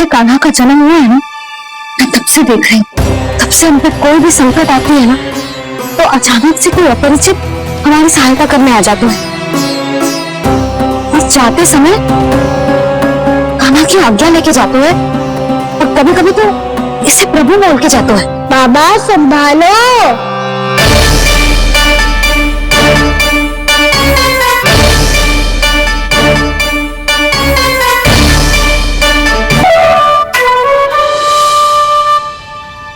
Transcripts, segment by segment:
से कान्हा का जन्म हुआ है ना, मैं तब से देख रही हूँ। तब से हम पे कोई भी संकट आती है ना, तो अचानक से कोई अपरिचित हमारी सहायता करने आ जाते हैं। और जाते समय कान्हा की आज्ञा लेके जाते हैं, और कभी कभी तो इसे प्रभु बोल के जाते हैं। बाबा संभालो।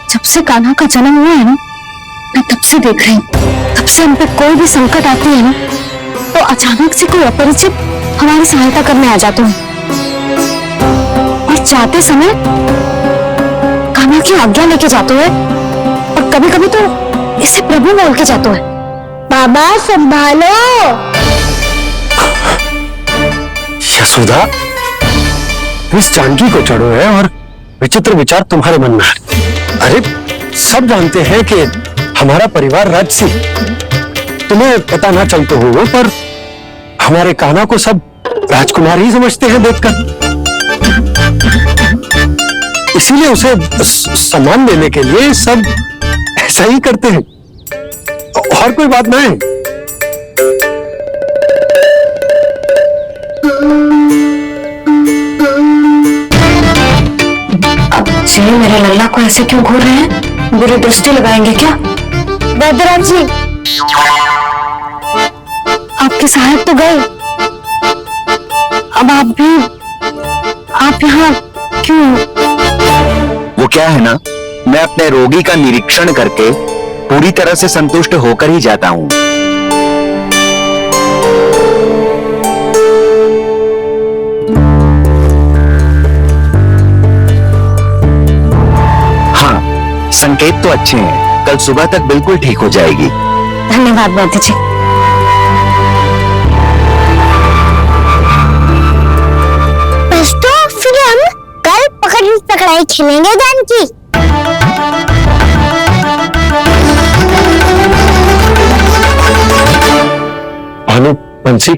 जब से कान्हा का जन्म हुआ है ना, मैं तब से देख रही हूँ। तब से हम पे कोई भी संकट आती है ना, तो अचानक से कोई अपरिचित हमारी सहायता करने आ जाते हैं। और जाते समय कान्हा की आज्ञा लेके जाते हैं, और कभी कभी तो इसे प्रभु बोल के जाते हैं। बाबा संभालो। यशोदा, इस जानकी को चढ़ो है और विचित्र विचार तुम्हारे मन में है। अरे सब जानते हैं कि हमारा परिवार राजसी, तुम्हें पता ना चलते हो पर हमारे कान्हा को सब राजकुमार ही समझते हैं देखकर। इसीलिए उसे सम्मान देने के लिए सब ऐसा ही करते हैं, और कोई बात नहीं। जी मेरे लल्ला को ऐसे क्यों घूर रहे हैं? बुरी दृष्टि लगाएंगे क्या? बदराज जी, आपके साहब तो गए, अब आप यहाँ क्यों? वो क्या है ना, मैं अपने रोगी का निरीक्षण करके पूरी तरह से संतुष्ट होकर ही जाता हूँ। हाँ, संकेत तो अच्छे हैं, कल सुबह तक बिल्कुल ठीक हो जाएगी। धन्यवाद वैद्य जी। बस तो फिर हम कल पकड़न पकड़ाई खेलेंगे जानकी। भानु, बंसी,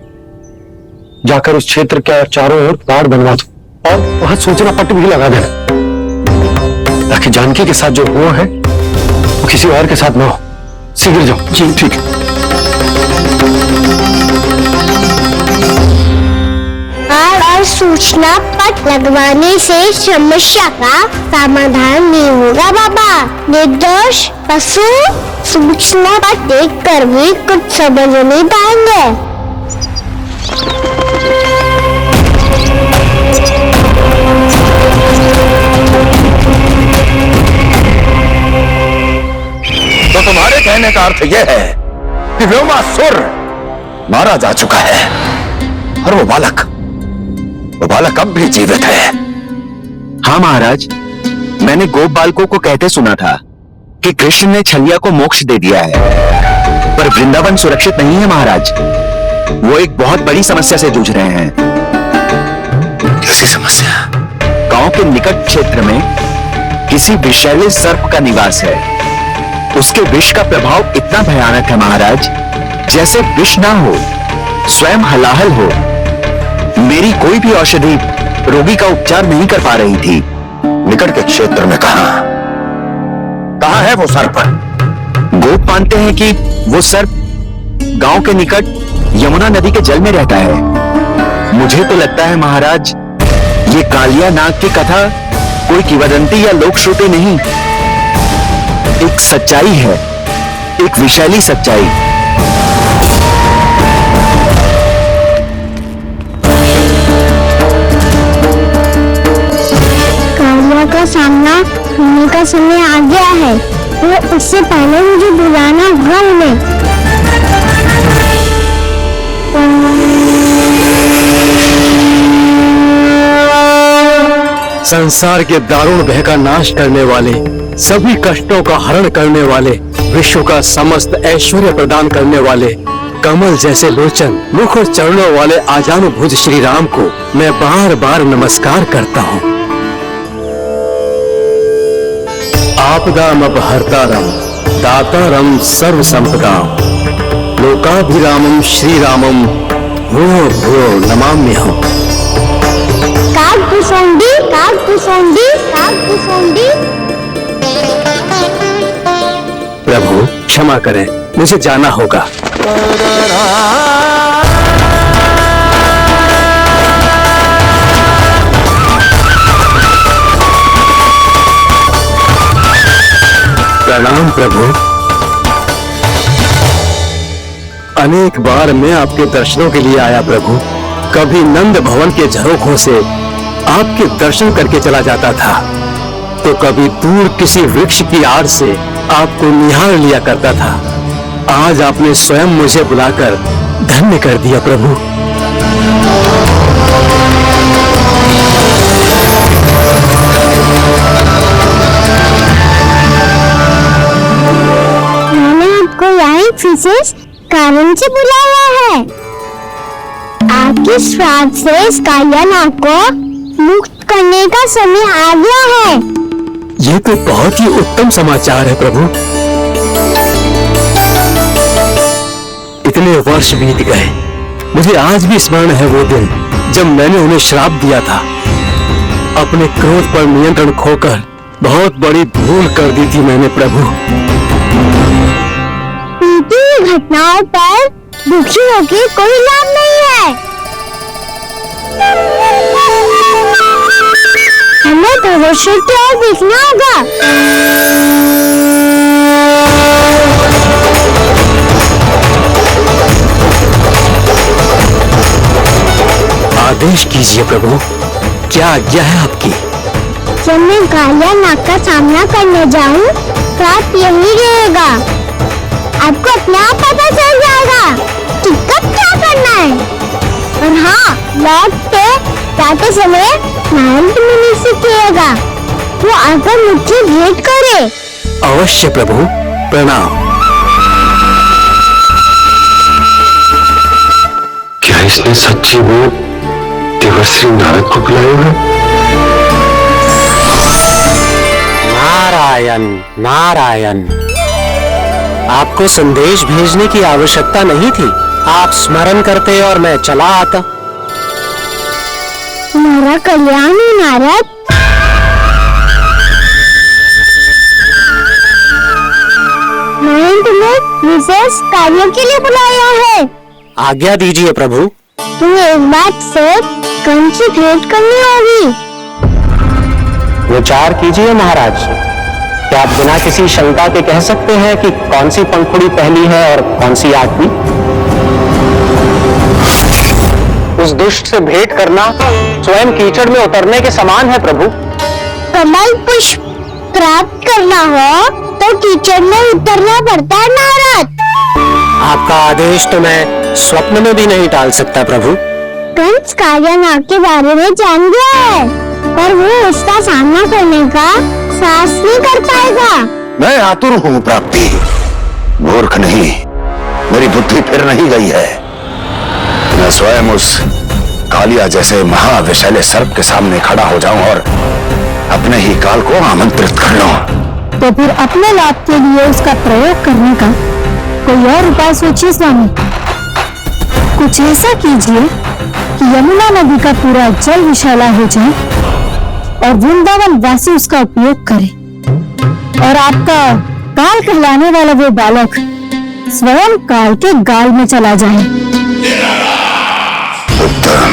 जाकर उस क्षेत्र के चारों ओर ताड़ बनवा दो और वहां सूचना पट्ट भी लगा देना, ताकि जानकी के साथ जो हुआ है वो किसी और के साथ ना हो। शीघ्र जाओ। जी ठीक है। और सूचना पट लगवाने से समस्या का समाधान नहीं होगा बाबा। निर्दोष पशु सूचना पट देख कर भी कुछ समझ नहीं पाएंगे। तो तुम्हारे कहने का अर्थ यह है कि व्योमासुर मारा जा चुका है, और वो बालक अब भी जीवित है। हाँ महाराज, मैंने गोप बालकों को कहते सुना था कि कृष्ण ने छलिया को मोक्ष दे दिया है, पर वृंदावन सुरक्षित नहीं है महाराज। वो एक बहुत बड़ी समस्या से जूझ रहे हैं। कैसी समस्या? गांव के निकट क्षेत्र में किसी विषैले सर्प का निवास है। उसके विष का प्रभाव इतना भयानक है महाराज, जैसे विष ना हो, स्वयं हलाहल हो। मेरी कोई भी औषधि रोगी का उपचार नहीं कर पा रही थी। निकट के क्षेत्र में कहां है वो सर्प? गोप मानते हैं कि वो सर्प गांव के निकट यमुना नदी के जल में रहता है। मुझे तो लगता है महाराज, ये कालिया नाग की कथा कोई किंवदंती या लोक श्रुति नहीं, एक सच्चाई है, एक विषैली सच्चाई। कालिया का सामना होने का समय आ गया है, वो उससे पहले मुझे बुलाना होगा उन्हें। संसार के दारुण भय का नाश करने वाले, सभी कष्टों का हरण करने वाले, विश्व का समस्त ऐश्वर्य प्रदान करने वाले, कमल जैसे लोचन, मुख और चरणों वाले आजानुभुज श्री राम को मैं बार बार नमस्कार करता हूँ। आपदामपहर्तारम दातारम सर्व संपदाम लोकाभिरामम श्री रामम भूयो भूयो नमाम्यहम्। काग भुसुंडी, काग भुसुंडी, काग भुसुंडी। प्रभु क्षमा करें, मुझे जाना होगा। प्रणाम प्रभु। अनेक बार मैं आपके दर्शनों के लिए आया प्रभु। कभी नंद भवन के झरोखों से आपके दर्शन करके चला जाता था, तो कभी दूर किसी वृक्ष की आड़ से आपको निहार लिया करता था। आज आपने स्वयं मुझे बुलाकर धन्य कर दिया प्रभु। विशेष कारण से बुलाया है। आपके श्राद्ध से इस कालियानाग को मुक्त करने का समय आ गया है। ये तो बहुत ही उत्तम समाचार है प्रभु। इतने वर्ष बीत गए, मुझे आज भी स्मरण है वो दिन जब मैंने उन्हें श्राप दिया था। अपने क्रोध पर नियंत्रण खोकर बहुत बड़ी भूल कर दी थी मैंने प्रभु। बीती घटनाओं पर दुखी होकर कोई लाभ नहीं है। हमें भविष्य की ओर देखना होगा। आदेश कीजिए प्रभु, क्या आज्ञा है आपकी? जब मैं कालियानाग का सामना करने जाऊं, तो आप यही रहेगा। आपको अपने आप पता चल जाएगा कि कब क्या करना है। और हाँ, लौटते जाते समय नारद मुनि से कहिएगा, वो आकर मुझे भेंट करे। अवश्य प्रभु, प्रणाम। क्या इसने सच्ची में देवर्षि नारद को बुलाया है? नारायण नारायण, आपको संदेश भेजने की आवश्यकता नहीं थी। आप स्मरण करते और मैं चला आता। मेरा कल्याण है नारद। मैंने तुम्हें विशेष कार्य के लिए बुलाया है। आज्ञा दीजिए प्रभु। तुम्हें एक बात से कंस से भेंट करनी होगी। विचार कीजिए महाराज। क्या आप बिना किसी शंका के कह सकते हैं कि कौन सी पंखुड़ी पहली है और कौन सी आखिरी? उस दुष्ट से भेंट करना स्वयं कीचड़ में उतरने के समान है प्रभु। कमल पुष्प प्राप्त करना हो तो कीचड़ में उतरना पड़ता है नारद। आपका आदेश तो मैं स्वप्न में भी नहीं टाल सकता प्रभु। कंस कालियानाग के बारे में जान गया है, पर वो उसका सामना करने का साहस नहीं कर पाएगा। मैं आतुर हूँ प्राप्ति, मूर्ख नहीं। मेरी बुद्धि फिर नहीं गई है। मैं स्वयं उस कालिया जैसे महाविषैले सर्प के सामने खड़ा हो जाऊं और अपने ही काल को आमंत्रित कर लूं। तो फिर अपने लाभ के लिए उसका प्रयोग करने का कोई और उपाय सोचिए स्वामी। कुछ ऐसा कीजिए कि यमुना नदी का पूरा जल विषैला हो जाए और वृंदावन वासी उसका उपयोग करे, और आपका काल कहलाने वाला वो बालक स्वयं काल के गाल में चला जाए। उत्तम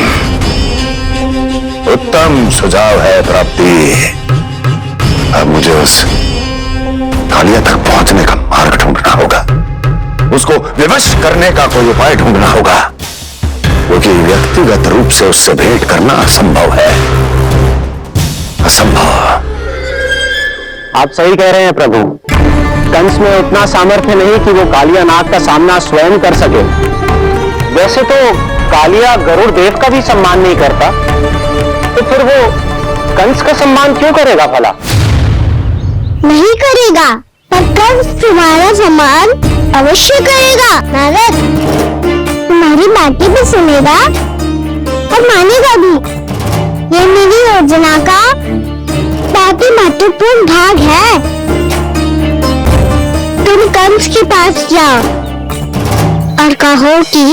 उत्तम सुझाव है प्राप्ति। अब मुझे उस कालिया तक पहुंचने का मार्ग ढूंढना होगा। उसको विवश करने का कोई उपाय ढूंढना होगा, क्योंकि व्यक्तिगत रूप से उससे भेंट करना असंभव है। असंभव। आप सही कह रहे हैं प्रभु। कंस में उतना सामर्थ्य नहीं कि वो कालियानाग का सामना स्वयं कर सके। वैसे तो कालिया गरुड़ देव का भी सम्मान नहीं करता, तो फिर वो कंस का सम्मान क्यों करेगा भला? नहीं करेगा, पर कंस तुम्हारा सम्मान अवश्य करेगा नारद। तुम्हारी बातें भी सुनेगा और मानेगा भी। ये मेरी योजना का बहुत ही महत्वपूर्ण भाग है। तुम कंस के पास जाओ और कहो कि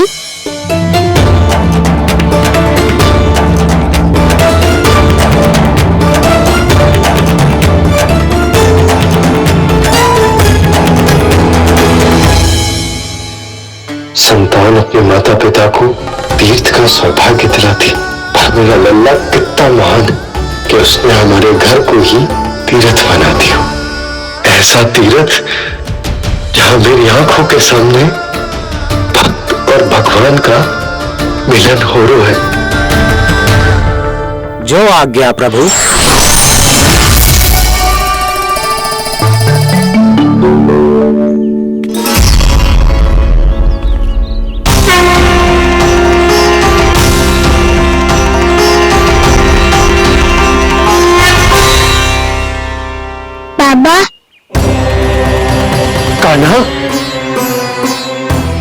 ये माता पिता को तीर्थ का सौभाग्य दिलाती, पर मेरा लल्ला कितना महान कि उसने हमारे घर को ही तीर्थ बना दिया। ऐसा तीर्थ जहां मेरी आंखों के सामने भक्त और भगवान का मिलन हो रहा है। जो आज्ञा प्रभु। बाबा, कान्हा,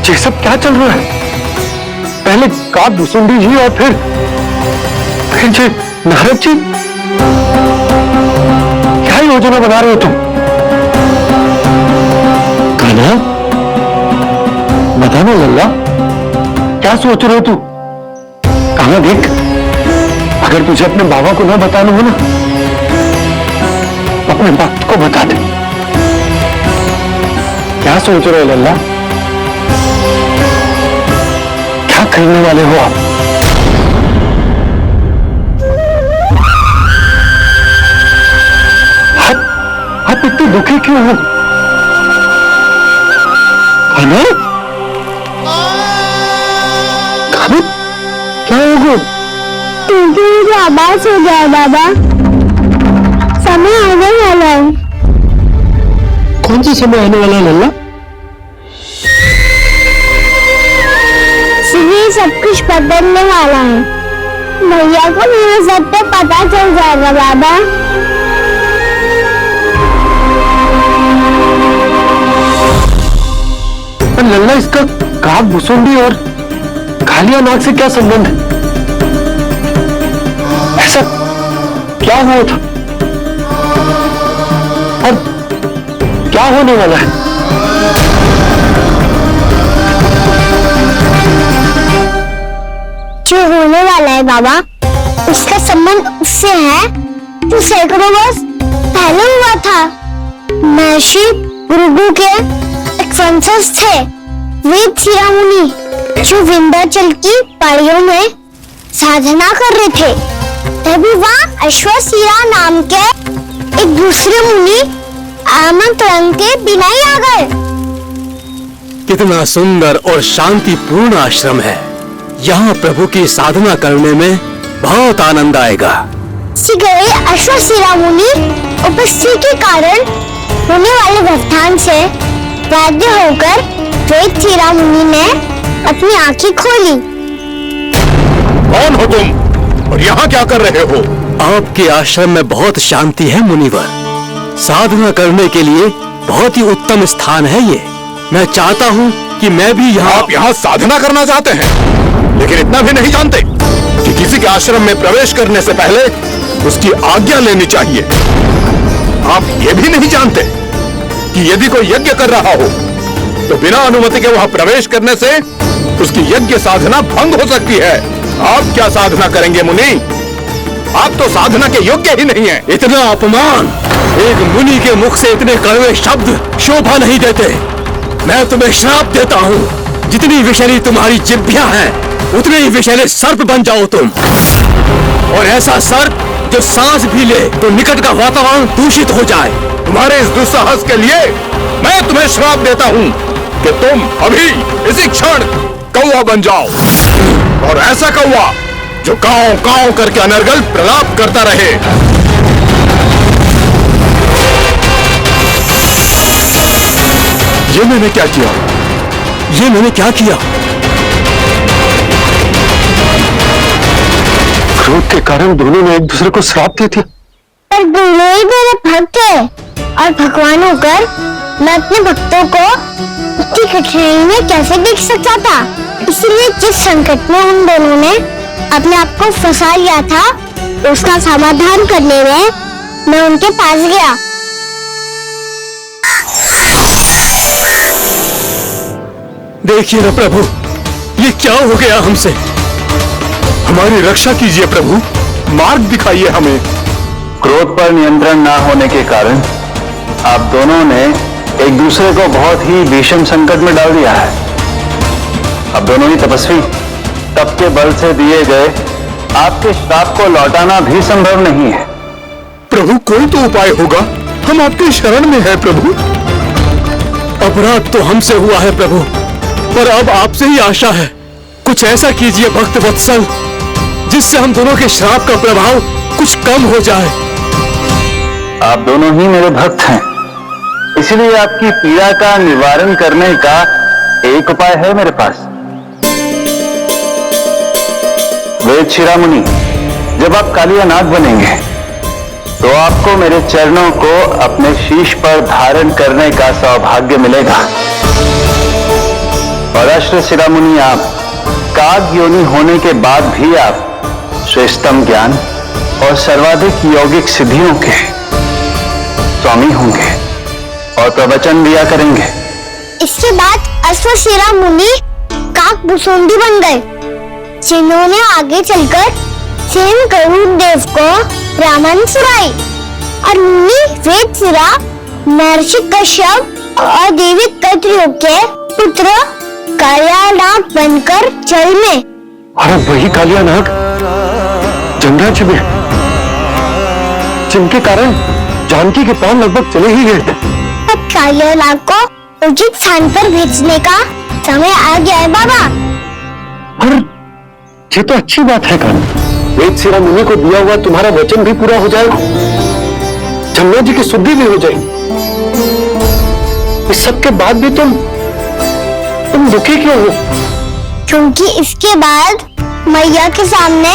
ये सब क्या चल रहा है? पहले काक भुसुंडी जी और फिर ये नारद जी, क्या योजना बना रहे हो तुम? कान्हा, बताना लल्ला, क्या सोच रहे हो तू? कान्हा देख, अगर तुझे अपने बाबा को ना बताना हो ना, अपने भक्त को बता दे। क्या सोच रहे हो लल्ला? क्या करने वाले हो आप? आप इतने दुखी क्यों हो? कान्हा? कान्हा? क्या होगा? तुमकी मुझे आवाज हो जाए बाबा, समय आने वाला है। कौन सा समय आने वाला है लल्ला? ये सब कुछ बदलने वाला है। भैया को मेरे सत्य पता चल जाएगा बाबा। पर लल्ला, इसका काक भुसुंडी और कालिया नाग से क्या संबंध है? ऐसा क्या हुआ था और क्या होने वाला है? जो होने वाला है बाबा, उसका संबंध उससे है जो सैकड़ों वर्ष पहले हुआ था। महर्षि भृगु के एक वंशज थे वेद शिरोमणि, जो विंध्याचल की पहाड़ियों में साधना कर रहे थे। तभी वहाँ अश्वशिरा नाम के एक दूसरे मुनि आमंत्रण के बिना ही आ गए। कितना सुंदर और शांतिपूर्ण आश्रम है। यहाँ प्रभु की साधना करने में बहुत आनंद आएगा। गए अश्वशिरा मुनि उपस्थिति के कारण होने वाले व्यवधान से बाध्य होकर वेद शिरा मुनि ने अपनी आंखें खोली। कौन हो तुम और यहाँ क्या कर रहे हो? आपके आश्रम में बहुत शांति है मुनिवर। साधना करने के लिए बहुत ही उत्तम स्थान है ये। मैं चाहता हूँ कि मैं भी यहाँ। आप यहाँ साधना करना चाहते हैं, लेकिन इतना भी नहीं जानते कि किसी के आश्रम में प्रवेश करने से पहले उसकी आज्ञा लेनी चाहिए। आप ये भी नहीं जानते कि यदि कोई यज्ञ कर रहा हो तो बिना अनुमति के वहां प्रवेश करने से उसकी यज्ञ साधना भंग हो सकती है। आप क्या साधना करेंगे मुनि? आप तो साधना के योग्य ही नहीं हैं। इतना अपमान! एक मुनि के मुख से इतने कड़वे शब्द शोभा नहीं देते। मैं तुम्हें श्राप देता हूँ, जितनी विषैली तुम्हारी जिह्वा है उतने ही विषैले सर्प बन जाओ तुम। और ऐसा सर्प जो सांस भी ले तो निकट का वातावरण दूषित हो जाए। तुम्हारे इस दुस्साहस के लिए मैं तुम्हें श्राप देता हूँ कि तुम अभी इसी क्षण कौवा बन जाओ, और ऐसा कौवा जो कांव कांव करके अनर्गल प्रलाप करता रहे। ये मैंने क्या किया? ये मैंने क्या किया? क्रोध के कारण दोनों ने एक दूसरे को श्राप दे दिया। पर दोनों ही मेरे भक्त है, और भगवान होकर मैं अपने भक्तों को इतनी कठिनाई में कैसे देख सकता था? इसलिए जिस संकट में उन दोनों ने अपने आप को फंसा लिया था, उसका समाधान करने में मैं उनके पास गया। देखिए ना प्रभु, ये क्या हो गया हमसे? हमारी रक्षा कीजिए प्रभु, मार्ग दिखाइए हमें। क्रोध पर नियंत्रण ना होने के कारण आप दोनों ने एक दूसरे को बहुत ही भीषण संकट में डाल दिया है। अब दोनों ही तपस्वी, तप के बल से दिए गए आपके श्राप को लौटाना भी संभव नहीं है। प्रभु कोई तो उपाय होगा, हम आपके शरण में हैं प्रभु। अपराध तो हमसे हुआ है प्रभु, पर अब आपसे ही आशा है। कुछ ऐसा कीजिए भक्त वत्सल, जिससे हम दोनों के श्राप का प्रभाव कुछ कम हो जाए। आप दोनों ही मेरे भक्त हैं, इसलिए आपकी पीड़ा का निवारण करने का एक उपाय है मेरे पास। वेद शिरोमणि, जब आप कालियानाग बनेंगे तो आपको मेरे चरणों को अपने शीश पर धारण करने का सौभाग्य मिलेगा। और अश्र शिरोमणि, आप काग योनि होने के बाद भी आप श्रेष्ठतम ज्ञान और सर्वाधिक यौगिक सिद्धियों के स्वामी होंगे और प्रवचन दिया करेंगे। इसके बाद अश्वशिरा मुनि काक भुसुंडी बन गए, जिन्होंने आगे चलकर सेन गरुड़ देव को रामायण सुनाई। और मुनि वेदशिरा महर्षि कश्यप और देवी कत्रियों के पुत्र कालियानाग बनकर जल में। अरे वही कालियानाग जमराज्य में, जिनके कारण जानकी के पांव लगभग चले ही गए थे। अब कालियानाग को उचित स्थान पर भेजने का समय आ गया है बाबा। और ये तो अच्छी बात है कान्हा, वेद शिरा मुनि को दिया हुआ तुम्हारा वचन भी पूरा हो जाएगा, जमुना जी की शुद्धि भी हो जाएगी। इस सब के बाद भी तुम दुखी क्यों हो? क्योंकि इसके बाद मैया के सामने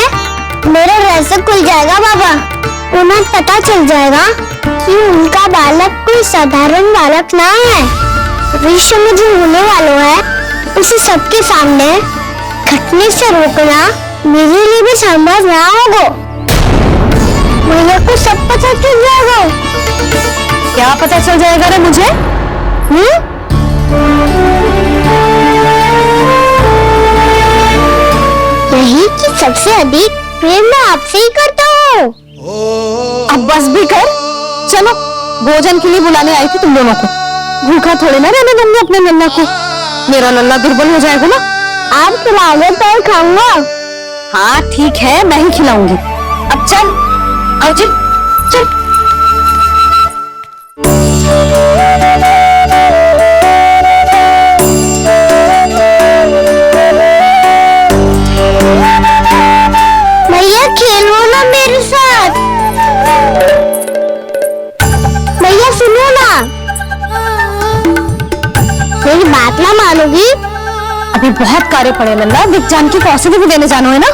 मेरा रहस्य खुल जाएगा बाबा। उन्हें पता चल जाएगा कि उनका बालक कोई साधारण बालक ना है। भविष्य में जो होने वाला है उसे सबके सामने घटने से रोकना मेरे लिए भी संभव ना होगा। मैया को सब पता चल जाएगा। क्या पता चल जाएगा रे मुझे? यही कि सबसे अधिक प्रेम मैं आपसे ही करता हूँ। अब बस भी कर, चलो भोजन के लिए बुलाने आई थी तुम दोनों को। भूखा थोड़े ना रहने दूंगी अपने नन्ना को, मेरा नन्ना दुर्बल हो जाएगा ना। आप खिलाओगे तो खाऊंगा। हाँ ठीक है, मैं ही खिलाऊंगी। अब चल अर्जुन चल। भैया खेलो ना मेरे साथ। भैया सुनो ना, मेरी बात ना मानोगी? अभी बहुत कार्य पड़े नन्ना, दिख जानकी को औषधि भी देने जाना है ना।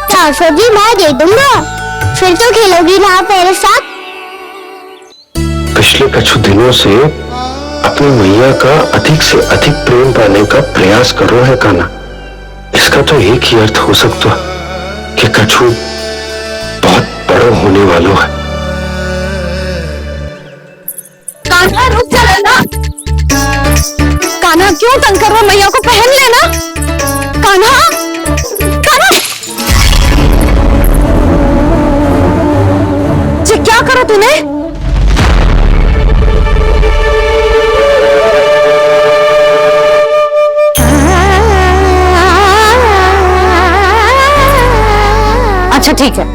क्या औषधि मैं दे दूंगा, फिर तो खेलोगी ना मेरे साथ। पिछले कुछ दिनों से अपनी मैया का अधिक से अधिक प्रेम पाने का प्रयास कर रहे हैं कान्हा। इसका तो एक ही अर्थ हो सकता कि कछु बहुत बड़ा होने वाला है। कान्हा रुक जा नन्ना। कान्हा क्यों तंग कर रहा, मैया को पहन लेना। कान्हा कान्हा, ये क्या करा तूने? अच्छा ठीक है,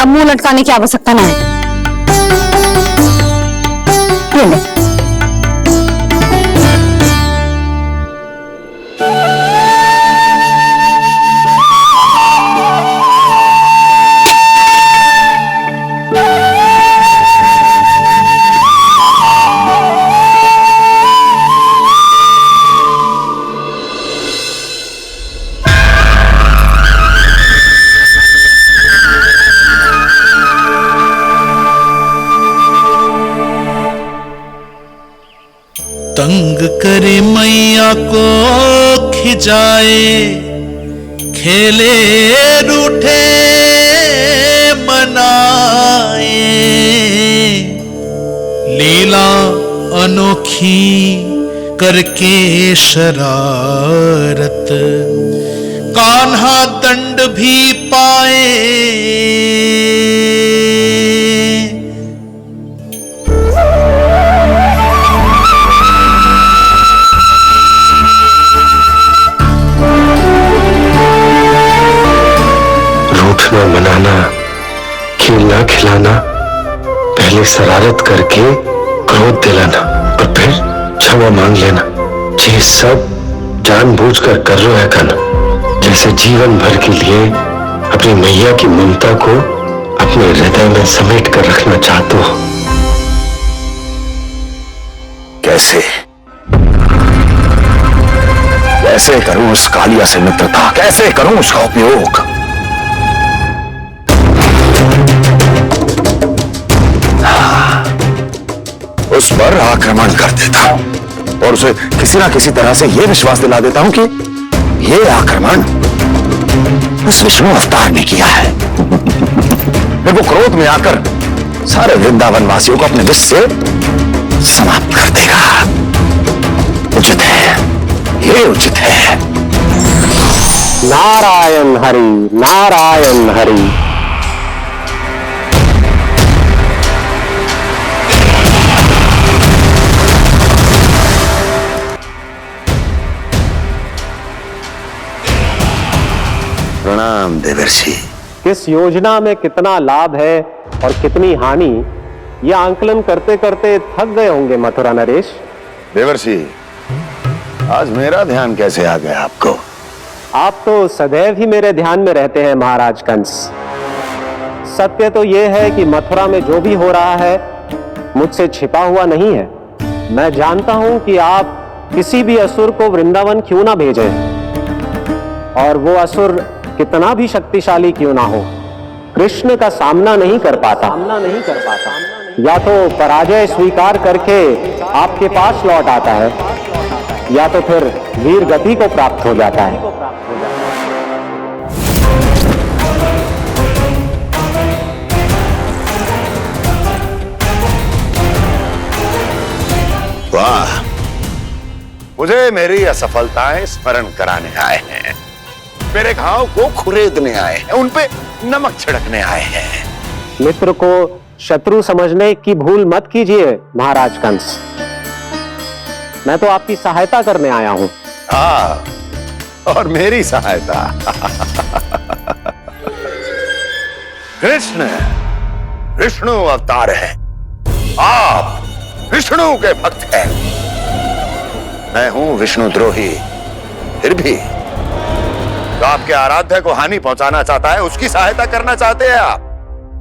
अब मुंह लटकाने की आवश्यकता ना है। ये ले। तंग करे मैया को खिजाए, खेले रूठे मनाए, लीला अनोखी करके शरारत, कान्हा दंड भी पाए। डांटना मनाना, खेलना खिलाना, पहले शरारत करके क्रोध दिलाना और फिर क्षमा मांग लेना, ये सब जानबूझकर कर रहे हो कान्हा। जैसे जीवन भर के लिए अपनी मैया की ममता को अपने हृदय में समेट कर रखना चाहते हो। कैसे कैसे करूं उस कालिया से मित्रता, कैसे करूं उसका उपयोग? उस पर आक्रमण कर देता हूं और उसे किसी ना किसी तरह से यह विश्वास दिला देता हूं कि यह आक्रमण उस विष्णु अवतार ने किया है। फिर वो क्रोध में आकर सारे वृंदावन वासियों को अपने विष से समाप्त कर देगा। उचित है, ये उचित है। नारायण हरि, नारायण हरि। प्रणाम देवर्षि। किस योजना में कितना लाभ है और कितनी हानि, यह आंकलन करते करते थक गए होंगे मथुरा नरेश। देवर्षि, आज मेरा ध्यान कैसे आ गया आपको? आप तो सदैव ही मेरे ध्यान में रहते हैं महाराज कंस। सत्य तो यह है कि मथुरा में जो भी हो रहा है मुझसे छिपा हुआ नहीं है। मैं जानता हूं कि आप किसी भी असुर को वृंदावन क्यों ना भेजें, और वो असुर कितना भी शक्तिशाली क्यों ना हो, कृष्ण का सामना नहीं कर पाता। या तो पराजय स्वीकार करके आपके पास लौट आता है, या तो फिर वीर गति को प्राप्त हो जाता है। वाह, मुझे मेरी असफलताएं स्मरण कराने आए हैं, मेरे घाव को खुरेदने आए हैं, उन पे नमक छिड़कने आए हैं। मित्र को शत्रु समझने की भूल मत कीजिए महाराज कंस। मैं तो आपकी सहायता करने आया हूं। हाँ, और मेरी सहायता। कृष्ण विष्णु अवतार है, आप विष्णु के भक्त हैं। मैं हूं विष्णु द्रोही, फिर भी तो आपके आराध्य को हानि पहुंचाना चाहता है, उसकी सहायता करना चाहते हैं आप।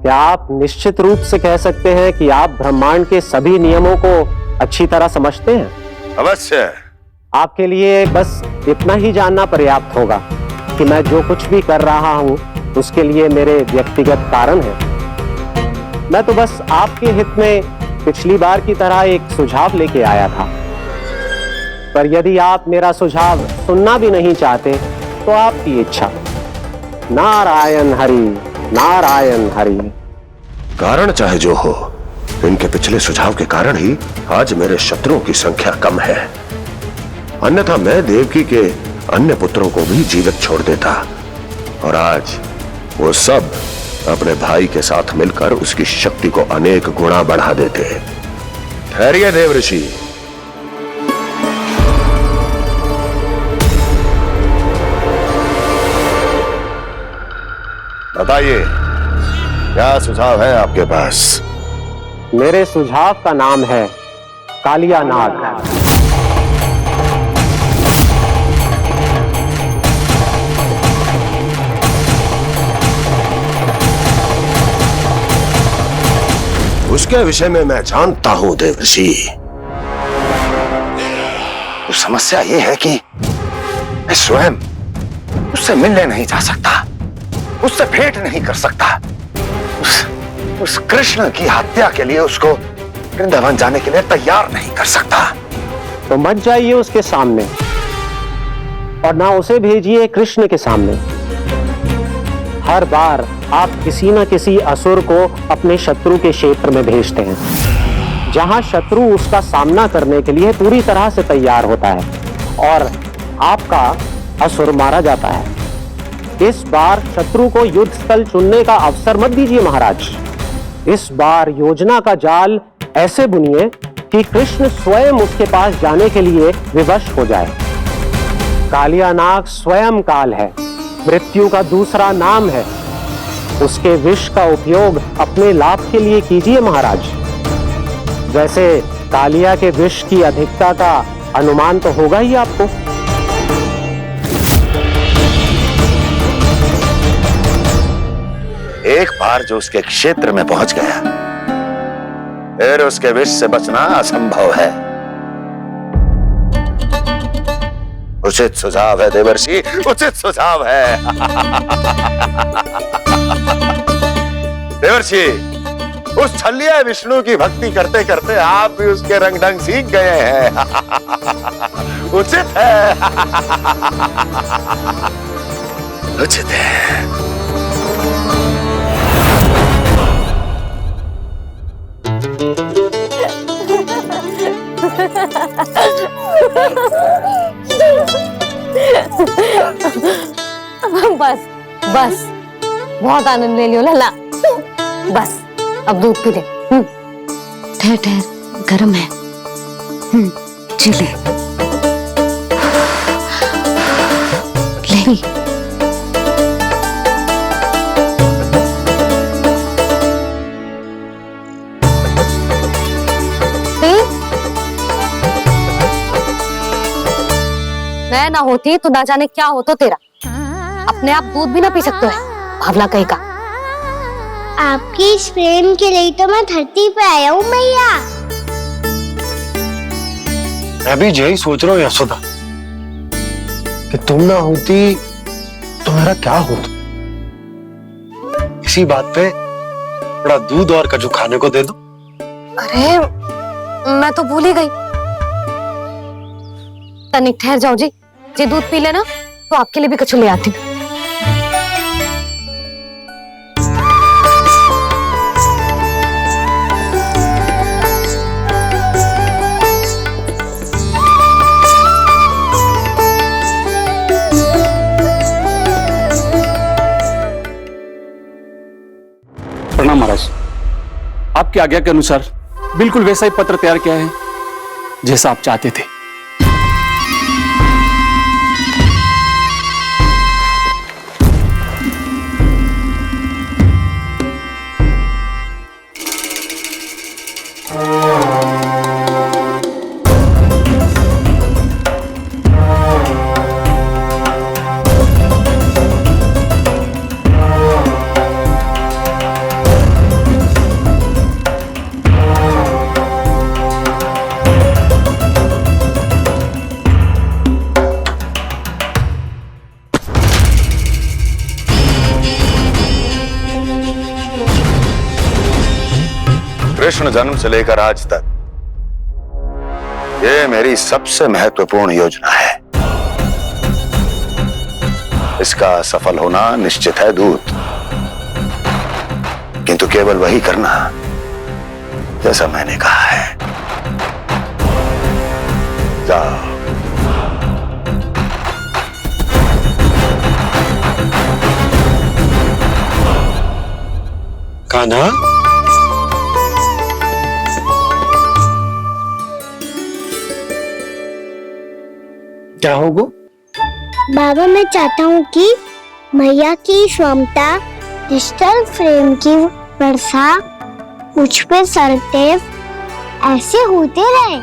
क्या आप निश्चित रूप से कह सकते हैं कि आप ब्रह्मांड के सभी नियमों को अच्छी तरह समझते हैं? अवश्य। आपके लिए बस इतना ही जानना पर्याप्त होगा कि मैं जो कुछ भी कर रहा हूं उसके लिए मेरे व्यक्तिगत कारण हैं। मैं तो बस आपके हित में पिछली बार की तरह एक सुझाव लेके आया था, पर यदि आप मेरा सुझाव सुनना भी नहीं चाहते तो आपकी इच्छा। नारायण हरि, नारायण हरि। कारण चाहे जो हो, इनके पिछले सुझाव के कारण ही आज मेरे शत्रुओं की संख्या कम है। अन्यथा मैं देवकी के अन्य पुत्रों को भी जीवित छोड़ देता, और आज वो सब अपने भाई के साथ मिलकर उसकी शक्ति को अनेक गुणा बढ़ा देते। ठहरिए देवऋषि, बताइए क्या सुझाव है आपके पास? मेरे सुझाव का नाम है कालिया नाग। उसके विषय में मैं जानता हूं देवर्षि। तो समस्या यह है कि मैं स्वयं उससे मिलने नहीं जा सकता, उससे भेंट नहीं कर सकता। उस कृष्ण की हत्या के लिए उसको वृंदावन जाने के लिए तैयार नहीं कर सकता। तो मत जाइए उसके सामने, और ना उसे भेजिए कृष्ण के सामने। हर बार आप किसी न किसी असुर को अपने शत्रु के क्षेत्र में भेजते हैं, जहां शत्रु उसका सामना करने के लिए पूरी तरह से तैयार होता है और आपका असुर मारा जाता है। इस बार शत्रु को युद्ध स्थल चुनने का अवसर मत दीजिए महाराज। इस बार योजना का जाल ऐसे बुनिए कि कृष्ण स्वयं उसके पास जाने के लिए विवश हो जाए। कालिया नाग स्वयं काल है, मृत्यु का दूसरा नाम है। उसके विष का उपयोग अपने लाभ के लिए कीजिए महाराज। वैसे कालिया के विष की अधिकता का अनुमान तो होगा ही आपको। एक बार जो उसके क्षेत्र में पहुंच गया, फिर उसके विष से बचना असंभव है। उचित सुझाव है देवर्षि, उचित सुझाव है। देवर्षि, उस छलिया विष्णु की भक्ति करते करते आप भी उसके रंग ढंग सीख गए हैं। उचित है, उचित है। बस बस, बहुत आनंद ले लियो लल्ला। बस अब दूध पी ले। ठहर ठहर, गर्म है। जी ले ले। मैं ना होती तो ना जाने क्या हो तो तेरा। अपने आप दूध भी ना पी सकते है, भावला कहीं का। आपकी इस प्रेम के लिए तो मैं धरती पे आया हूँ मैया। मैं भी यही सोच रहा हूँ यशोदा कि तुम ना होती तो मेरा क्या होता। इसी बात पे थोड़ा दूध और कजू खाने को दे दो। अरे मैं तो भूल ही गई। तनिक ठहर जाओ जी, दूध पी लेना तो आपके लिए भी कछु ले आती हूँ। प्रणाम महाराज। आपकी आज्ञा के अनुसार बिल्कुल वैसा ही पत्र तैयार किया है जैसा आप चाहते थे। कृष्ण जन्म से लेकर आज तक ये मेरी सबसे महत्वपूर्ण योजना है। इसका सफल होना निश्चित है दूत, किंतु केवल वही करना जैसा मैंने कहा है। जाओ। कान्हा, क्या होगा? बाबा मैं चाहता हूँ कि मैया की स्वमता क्रिस्टल फ्रेम की वर्षा मुझ पे सदैव ऐसे होते रहे।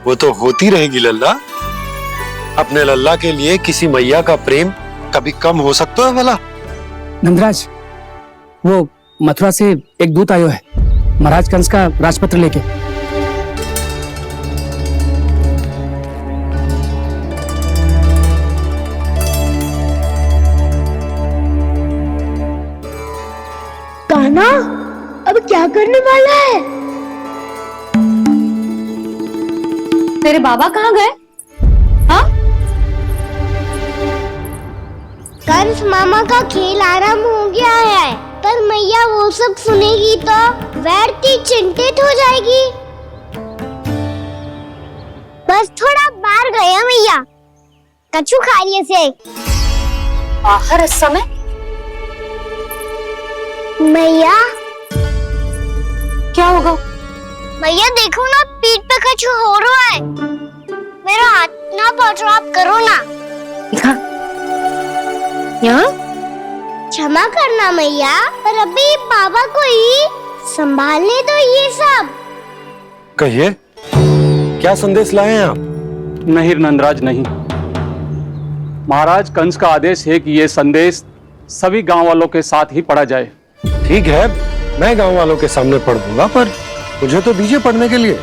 वो तो होती रहेगी लल्ला। अपने लल्ला के लिए किसी मैया का प्रेम कभी कम हो सकता है भला? नंदराज, वो मथुरा से एक दूत आयो है महाराज कंस का राजपत्र लेके। कान्हा, अब क्या करने वाला है? तेरे बाबा कहाँ गए? हाँ? कंस मामा का खेल आरंभ हो गया है, पर मैया वो सब सुनेगी तो व्यर्थी चिंतित हो जाएगी। बस थोड़ा बाहर गया मैया, कछु खा लिये से। बाहर इस समय? मैया क्या होगा? मैया देखो ना, पीठ पे कछु हो रहा है। मेरा हाथ ना पहुंचो, आप करो ना। दिखा। यहाँ? क्षमा करना मैया, पर अभी बाबा को ही संभालने दो ये सब। कहिए, क्या संदेश लाए हैं आप? नहीं नंदराज नहीं। महाराज कंस का आदेश है कि यह संदेश सभी गांव वालों के साथ ही पढ़ा जाए। ठीक है, मैं गांव वालों के सामने पढ़ दूंगा, पर मुझे तो दीजिए पढ़ने के लिए।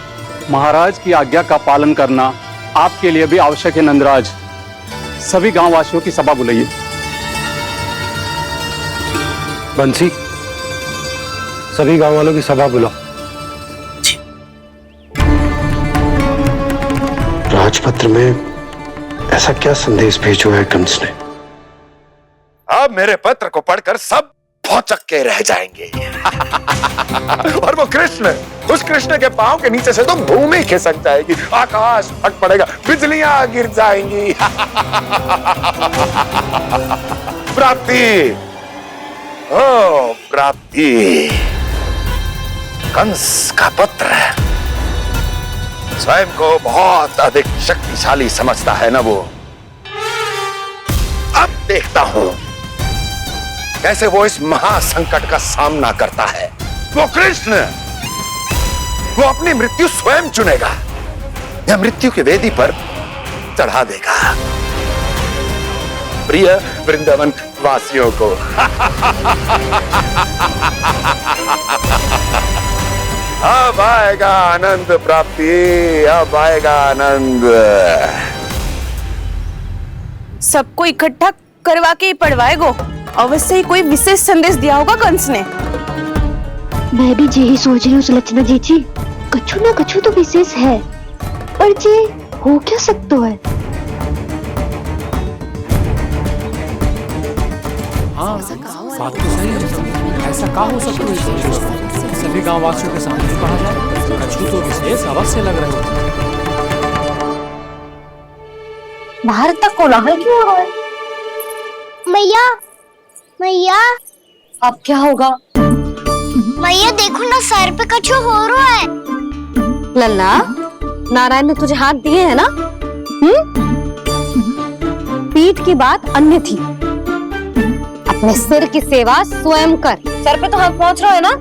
महाराज की आज्ञा का पालन करना आपके लिए भी आवश्यक है नंदराज। सभी गांव वासियों की सभा बुलाइए। बंसी, सभी गांव वालों की सभा बुलाओ। राजपत्र में ऐसा क्या संदेश भेजो है कंस ने? अब मेरे पत्र को पढ़कर सब भौचक के रह जाएंगे। और वो कृष्ण, उस कृष्ण के पांव के नीचे से तो भूमि खिसक जाएगी, आकाश फट पड़ेगा, बिजलियां गिर जाएंगी। प्राप्ति, ओ प्राप्ति, कंस का पुत्र स्वयं को बहुत अधिक शक्तिशाली समझता है ना वो। अब देखता हूं कैसे वो इस महासंकट का सामना करता है। वो कृष्ण, वो अपनी मृत्यु स्वयं चुनेगा या मृत्यु की वेदी पर चढ़ा देगा प्रिय वृंदावन वासियों को। अब आएगा आनंद प्राप्ति, अब आएगा आनंद। सबको इकट्ठा करवा के ही पढ़वाएगो। अवश्य ही कोई विशेष संदेश दिया होगा कंस ने। मैं भी यही सोच रही हूँ सुलक्षणा जी, कछु ना कछु तो विशेष है, पर जे हो क्या सकता है? हाँ, बात तो सही है। ऐसा क्या हो सकता है? सभी गांव वासियों के सामने पढ़ा जाए, कछु तो विशेष अवश्य लग रहे हो। बाहर तक कोलाहल क्यों हो रहा है? मैया, मैया, अब क्या होगा? मैया देखो ना, सर पे कछु हो रहा है। लल्ला, नारायण ने तुझे हाथ दिए हैं ना? पीठ की बात अन्य थी। अपने सिर की सेवा स्वयं कर। सर पे तो हाथ पहुंच रहा है ना?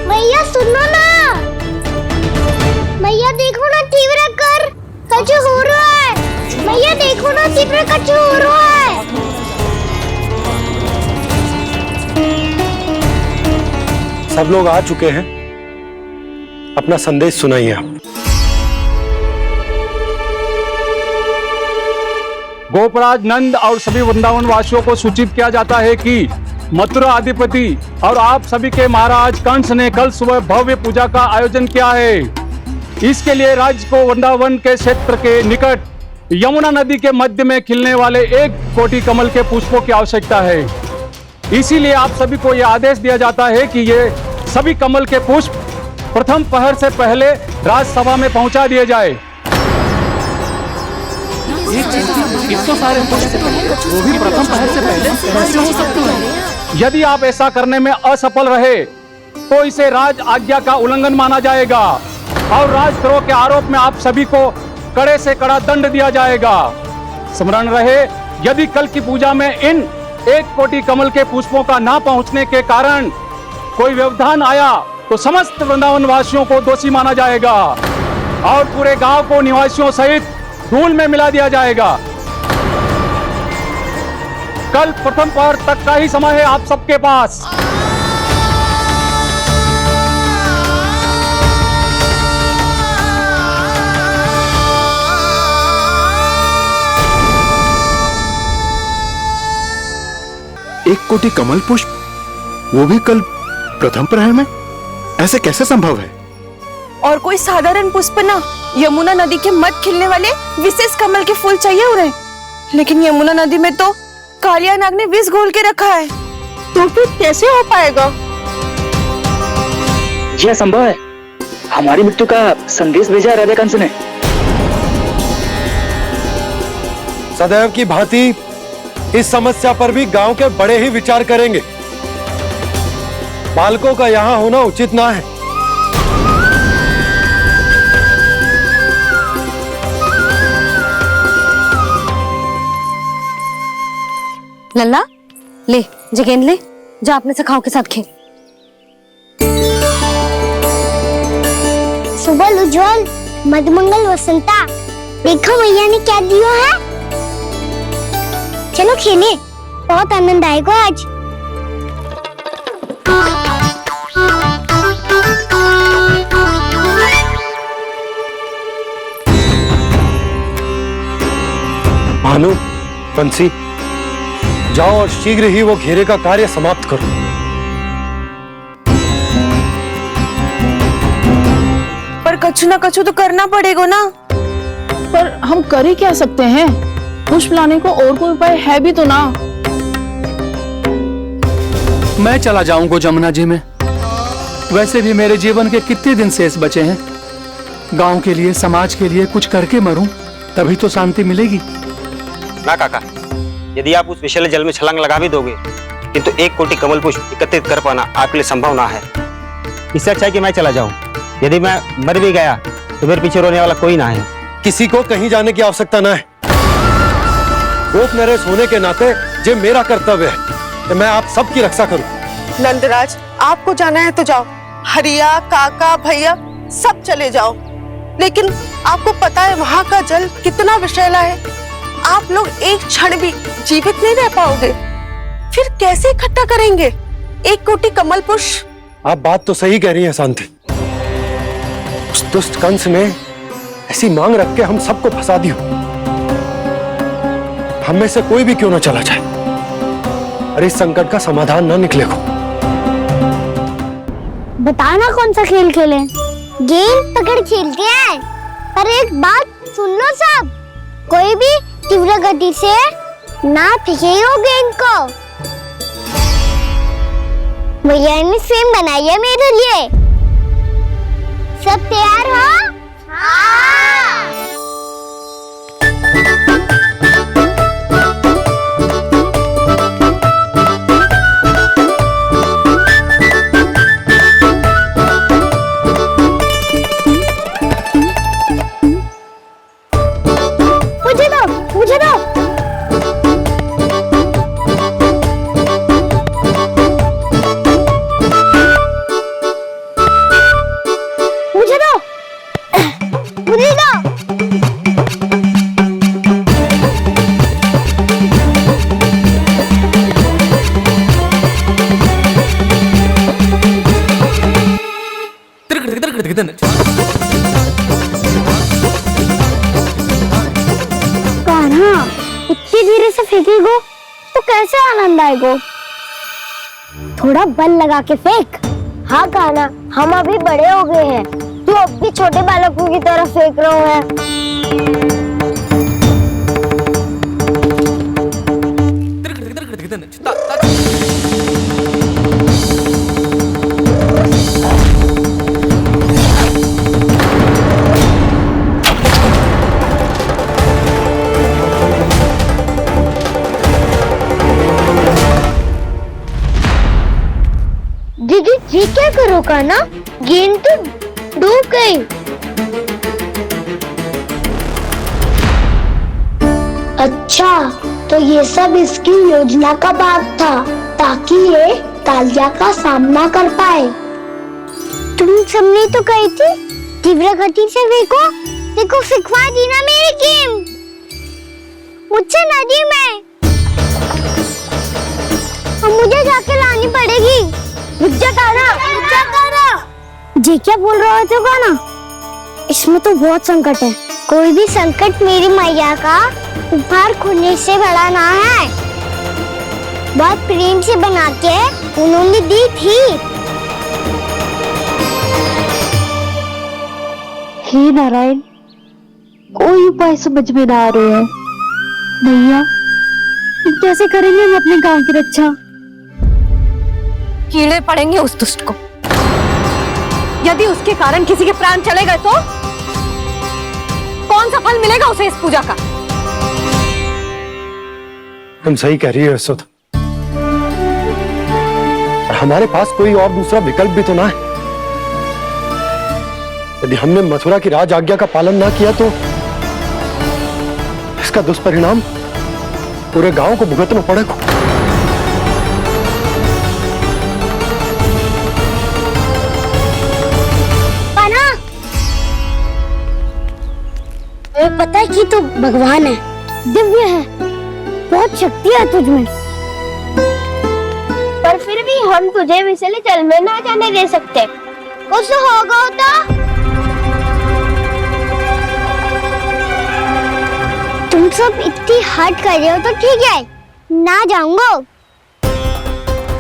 मैया सुनो ना, मैया देखो ना, तीव्र कर, कछु हो रहा है। मैया देखो ना, तीव्र कछु हो रहा है। सब लोग आ चुके हैं, अपना संदेश सुनाइए आप। गोपराज नंद और सभी वृंदावन वासियों को सूचित किया जाता है कि मथुरा अधिपति और आप सभी के महाराज कंस ने कल सुबह भव्य पूजा का आयोजन किया है। इसके लिए राज्य को वृंदावन के क्षेत्र के निकट यमुना नदी के मध्य में खिलने वाले 1 कोटि कमल के पुष्पों की आवश्यकता है। इसीलिए आप सभी को यह आदेश दिया जाता है कि ये सभी कमल के पुष्प प्रथम पहर से पहले राजसभा में पहुंचा दिए जाए। इतने सारे पुष्प, वो भी प्रथम पहर से पहले कैसे हो सकते हैं? यदि आप ऐसा करने में असफल रहे तो इसे राज आज्ञा का उल्लंघन माना जाएगा और राजद्रोह के आरोप में आप सभी को कड़े से कड़ा दंड दिया जाएगा। स्मरण रहे, यदि कल की पूजा में इन 1 कोटि कमल के पुष्पों का ना पहुंचने के कारण कोई व्यवधान आया तो समस्त वृंदावन वासियों को दोषी माना जाएगा और पूरे गांव को निवासियों सहित धूल में मिला दिया जाएगा। कल प्रथम पहर तक का ही समय है आप सबके पास। एक कोटि कमल पुष्प, वो भी कल प्रथम प्रहर में? ऐसे कैसे संभव है? और कोई साधारण पुष्प ना, यमुना नदी के मध्य खिलने वाले विशेष कमल के फूल चाहिए उन्हें। लेकिन यमुना नदी में तो कालिया नाग ने विष घोल के रखा है, तो फिर कैसे हो पाएगा? यह संभव है। हमारी मृत्यु का संदेश भेजा राजा कंस ने। सदैव की भांति इस समस्या पर भी गांव के बड़े ही विचार करेंगे। बालकों का यहां होना उचित ना है। लल्ला ले जे गेंद ले, जा अपने सखाओं के साथ खेल। सुबह उज्जवल, मधुमंगल वसंता, देखो मैया ने क्या दिया है। चलो खेलें, बहुत आनंद आएगा आज। भानु, बंसी, जाओ और शीघ्र ही वो घेरे का कार्य समाप्त करो। पर कछु ना कछु तो करना पड़ेगा ना। पर हम कर ही क्या सकते हैं? पुष्प लाने को और कोई उपाय है भी तो ना। मैं चला जाऊंगा जमुना जी में। वैसे भी मेरे जीवन के कितने दिन शेष बचे हैं। गांव के लिए, समाज के लिए कुछ करके मरूं, तभी तो शांति मिलेगी। ना काका, यदि आप उस विषैले जल में छलांग लगा भी दोगे, किंतु 1 कोटि कमल पुष्प एकत्रित कर पाना आपके लिए संभव ना है। इससे अच्छा है कि मैं चला जाऊं। यदि मैं मर भी गया तो मेरे पीछे रोने वाला कोई ना है। किसी को कहीं जाने की आवश्यकता ना है। गोप नरेश होने के नाते ये मेरा कर्तव्य है कि मैं आप सबकी रक्षा करूं। नंदराज, आपको जाना है तो जाओ। हरिया, काका, भैया सब चले जाओ। लेकिन आपको पता है वहाँ का जल कितना विषैला है। आप लोग एक क्षण भी जीवित नहीं रह पाओगे। फिर कैसे इकट्ठा करेंगे 1 कोटि कमल पुष्प? आप बात तो सही कह रही हैं शांति। उस दुष्ट कंस ने ऐसी मांग रख के हम सबको फंसा दिया। हम में से कोई भी क्यों ना चला जाए और इस संकट का समाधान ना निकले को। बताना कौन सा खेल खेलें? गेंद पकड़ खेलते हैं। पर एक बात सुन लो सब, कोई भी तीव्र गति से ना फेंकेगा गेंद को। भैया ने फ्रेम बनाई है मेरे लिए। सब तैयार हो? हाँ। मुझे दो। कान्हा, इतनी धीरे से फेंकेगो तो कैसे आनंद आएगा? थोड़ा बल लगा के फेंक। हाँ कान्हा, हम अभी बड़े हो गए हैं, तू अब भी छोटे बालकों की तरह फेंक रहा है। दीदी जी क्या करो कान्हा? गेंद तो डूब गई। अच्छा, तो ये सब इसकी योजना का भाग था ताकि ये कालिया का सामना कर पाए। तुम सबने तो कही थी तीव्र गति से फेंको। देखो सिखवा दी ना मेरी गेम। मुझसे नदी में। अब मुझे जाके लानी पड़ेगी। रुक जा कान्हा। जी क्या बोल रहे थे कान्हा? इसमें तो बहुत संकट है। कोई भी संकट मेरी मैया का उपहार खोने से बड़ा ना है। बहुत प्रेम से बना के उन्होंने दी थी। हे नारायण, कोई उपाय समझ में ना आ रहे हैं। भैया, कैसे करेंगे हम अपने गांव की रक्षा? कीड़े पड़ेंगे उस दुष्ट को। यदि उसके कारण किसी के प्राण चले गए तो कौन सा फल मिलेगा उसे इस पूजा का? तुम सही कह रही हो यशोदा। और हमारे पास कोई और दूसरा विकल्प भी तो ना है। यदि हमने मथुरा की राज आज्ञा का पालन ना किया तो इसका दुष्परिणाम पूरे गांव को भुगतना पड़ेगा। पाना, तुम्हें पता है कि तू भगवान है, दिव्य है, बहुत शक्ति है तुझमें, पर फिर भी हम तुझे विषैले जल में ना जाने दे सकते। कुछ होगा तो तुम सब इतनी हट कर रहे हो तो ठीक है, ना जाऊंगा।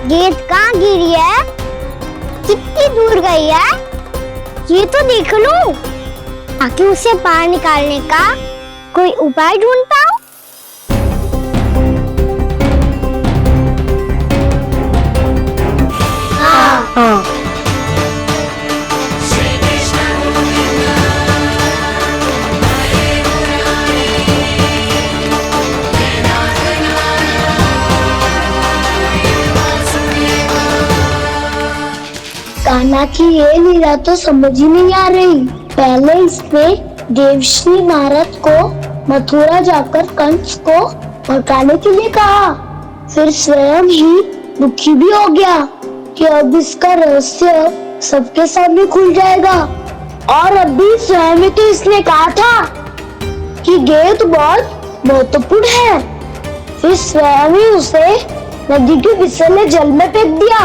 गेट कहाँ गिरी है, कितनी दूर गई है, ये तो देख लो, ताकि उसे बाहर निकालने का कोई उपाय ढूंढ पाओ। हाँ। कान्हा की ये लीला तो समझ ही नहीं आ रही। पहले इसने देवश्री नारद को मथुरा जाकर कंस को भगाने के लिए कहा, फिर स्वयं ही दुखी भी हो गया कि अब इसका रहस्य सबके सामने खुल जाएगा। और अभी स्वयं ही तो इसने कहा था कि गेट बहुत महत्वपूर्ण है, फिर स्वयं ही उसे नदी के विषैले जल में फेंक दिया।